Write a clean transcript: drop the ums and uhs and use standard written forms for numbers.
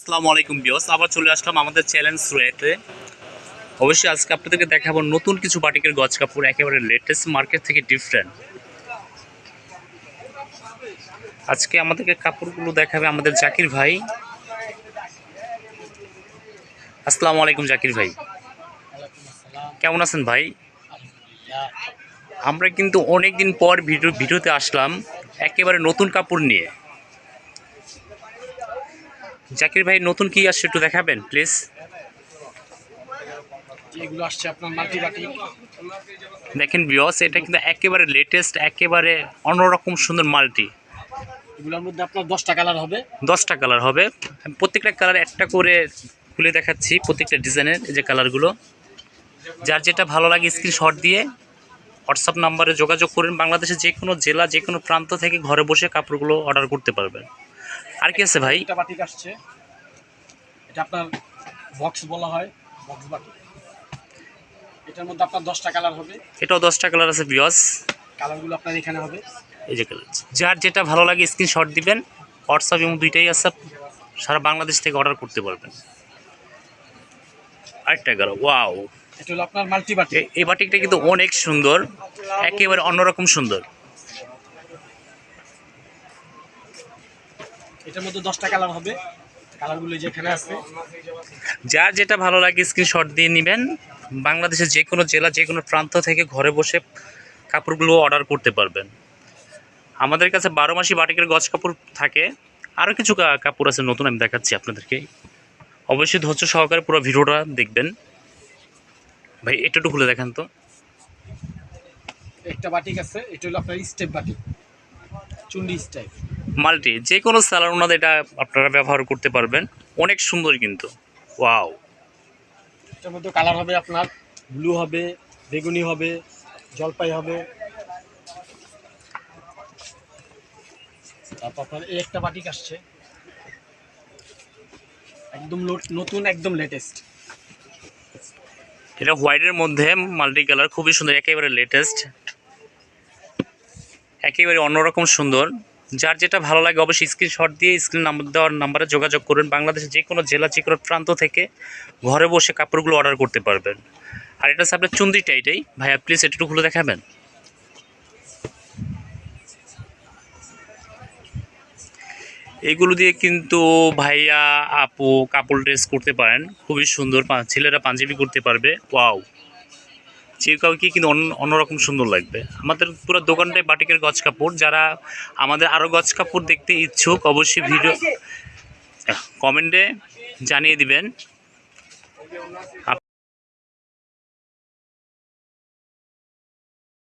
আসসালামু আলাইকুম ভিউয়ার্স, আবার চলে আসলাম আমাদের চ্যালেঞ্জ রয়েতে। অবশ্যই আজকে আপনাদেরকে দেখাবো নতুন কিছু বাটিকের গজ কাপড়, একেবারে লেটেস্ট, মার্কেট থেকে ডিফারেন্ট। আজকে আমাদেরকে কাপড়গুলো দেখাবে আমাদের জাকির ভাই। আসসালামু আলাইকুম জাকির ভাই, কেমন আছেন ভাই? আমরা কিন্তু অনেক দিন পর ভিডিওতে আসলাম একেবারে নতুন কাপড় নিয়ে। জাকির ভাই, নতুন কি আসছে একটু দেখাবেন প্লিজ? এগুলো আসছে আপনার মাল্টি বাটিক। দেখেন ভিউয়ার্স, এটা কিন্তু একেবারে লেটেস্ট, একেবারে অন্যরকম সুন্দর মাল্টি। এগুলোর মধ্যে আপনার 10টা কালার হবে। 10টা কালার হবে। প্রত্যেকটা কালার একটা করে খুলে দেখাচ্ছি, প্রত্যেকটা ডিজাইনের এই যে কালারগুলো। যার যেটা ভালো লাগে স্ক্রিনশট দিয়ে হোয়াটসঅ্যাপ নাম্বারে যোগাযোগ করুন। বাংলাদেশের যে কোনো জেলা, যে কোনো প্রান্ত থেকে ঘরে বসে কাপড়গুলো অর্ডার করতে পারবেন। আর কি আছে ভাই? এটা বাটিক আসছে, এটা আপনার বক্স বলা হয়, বক্স বাটিক। এটার মধ্যে আপনার 10টা কালার হবে। এটাও 10টা কালার আছে ভিউয়ার্স। কালারগুলো আপনার এখানে হবে। এই যে কালার, যার যেটা ভালো লাগে স্ক্রিনশট দিবেন। হোয়াটসঅ্যাপ এবং দুইটাই আছে, সারা বাংলাদেশ থেকে অর্ডার করতে পারবেন। আরেকটা কালার, ওয়াও, এটা হলো আপনার মাল্টি বাটিক। এই বাটিকটা কিন্তু অনেক সুন্দর, একেবারে অন্যরকম সুন্দর। এটার মধ্যে 10টা কালার হবে। কালারগুলো যেখানে আছে। যার যেটা ভালো লাগে স্ক্রিনশট দিয়ে নেবেন। বাংলাদেশের যে কোনো জেলা, যে কোনো প্রান্ত থেকে ঘরে বসে কাপড়গুলো অর্ডার করতে পারবেন। আমাদের কাছে 12 মাসি বাটিকের গজ কাপড় থাকে। আরও কিছু কাপড় আছে নতুন, আমি দেখাচ্ছি আপনাদেরকে। অবশ্যই ধৈর্য সহকারে পুরো ভিডিওটা দেখবেন। ভাই এটা একটু খুলে দেখেন তো। একটা বাটিক আছে, এটা হলো আপনার step batik, Chundi style. Multi, যে কোনো সালোয়ার ওনাদের এটা আপনারা ব্যবহার করতে পারবেন। অনেক সুন্দর কিন্তু, ওয়াও। এটার মধ্যে কালার হবে আপনার ব্লু হবে, বেগুনি হবে, জলপাই হবে। তারপর আপনার এই একটা বাটিক আসছে, একদম নতুন, একদম লেটেস্ট। এটা হোয়াইটের মধ্যে মাল্টি কালার, খুবই সুন্দর, একেবারে লেটেস্ট, একেবারে অন্যরকম সুন্দর। যার যেটা ভালো লাগে অবশ্যই স্ক্রিনশট দিয়ে স্ক্রিন নাম্বার দেওয়ার নাম্বারে যোগাযোগ করুন। বাংলাদেশের যে কোনো জেলা, যে কোনো প্রান্ত থেকে ঘরে বসে কাপড়গুলো অর্ডার করতে পারবেন। আর এটা হচ্ছে আপনার চুন্দিটা, এটাই ভাইয়া প্লিজ একটু খুলে দেখাবেন। এগুলো দিয়ে কিন্তু ভাইয়া আপু কাপড় ড্রেস করতে পারেন, খুবই সুন্দর। ছেলেরা পাঞ্জাবি করতে পারবে, ওয়াও। যে কাউকে কিন্তু অন্যরকম সুন্দর লাগবে। আমাদের পুরো দোকানটাই বাটিকের গজ কাপড়। যারা আমাদের আরও গজ কাপড় দেখতে ইচ্ছুক অবশ্যই ভিডিও কমেন্টে জানিয়ে দিবেন।